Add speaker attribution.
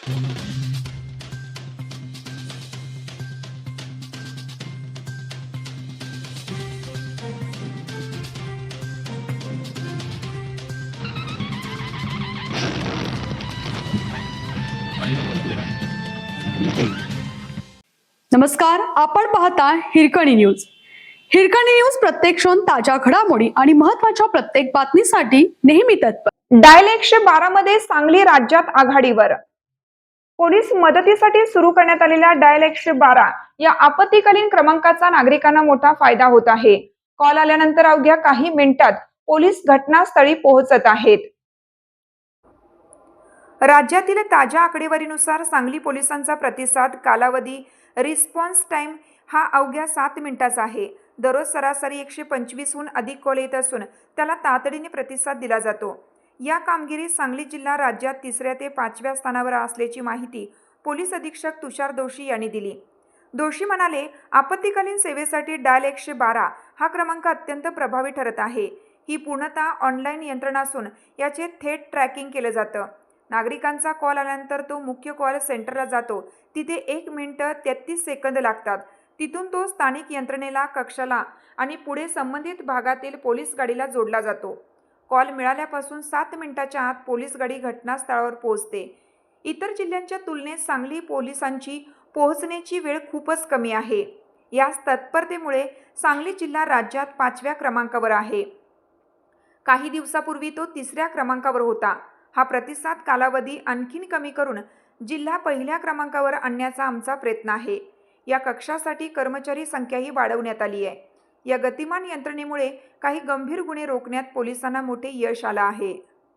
Speaker 1: नमस्कार, आपण पाहता हिरकणी न्यूज. हिरकणी न्यूज प्रत्येक क्षण ताज्या घडामोडी आणि महत्त्वाच्या प्रत्येक बातमीसाठी नेहमी तत्पर.
Speaker 2: डायल 112 मध्ये सांगली राज्यात आघाडीवर. पोलीस मदतीसाठी सुरू करण्यात आलेल्या डायल 112 या आपत्कालीन क्रमांकाचा नागरिकांना मोठा फायदा होत आहे. कॉल आल्यानंतर अवघ्या काही मिनिटात पोलीस घटनास्थळी पोहोचत आहेत. राज्यातील ताज्या आकडेवारीनुसार सांगली पोलिसांचा प्रतिसाद कालावधी रिस्पॉन्स टाइम हा अवघ्या 7 मिनिटांचा आहे. दररोज सरासरी 125हून अधिक कॉल येत असून त्याला तातडीने प्रतिसाद दिला जातो. या कामगिरीत सांगली जिल्हा राज्यात 3ऱ्या ते 5व्या स्थानावर असल्याची माहिती पोलीस अधीक्षक तुषार दोशी यांनी दिली. दोशी म्हणाले, आपत्कालीन सेवेसाठी डायल 112 हा क्रमांक अत्यंत प्रभावी ठरत आहे. ही पूर्णतः ऑनलाईन यंत्रणा असून याचे थेट ट्रॅकिंग केलं जातं. नागरिकांचा कॉल आल्यानंतर तो मुख्य कॉल सेंटरला जातो. तिथे 1 मिनिट 33 सेकंद लागतात. तिथून तो स्थानिक यंत्रणेला, कक्षाला आणि पुढे संबंधित भागातील पोलीस गाडीला जोडला जातो. कॉल मिळाल्यापासून 7 मिनिटाच्या आत पोलीस गाडी घटनास्थळावर पोहोचते. इतर जिल्ह्यांच्या तुलनेत सांगली पोलिसांची पोहोचण्याची वेळ खूपच कमी आहे. याच तत्परतेमुळे सांगली जिल्हा राज्यात 5व्या क्रमांकावर आहे. काही दिवसापूर्वी तो 3ऱ्या क्रमांकावर होता. हा प्रतिसाद कालावधी आणखीन कमी करून जिल्हा 1ल्या क्रमांकावर आणण्याचा आमचा प्रयत्न आहे. या कक्षासाठी कर्मचारी संख्याही वाढवण्यात आली आहे. या गतिमान यंत्रणेमुळे काही गंभीर गुन्हे रोखण्यात पोलिसांना मोठे यश आलं आहे.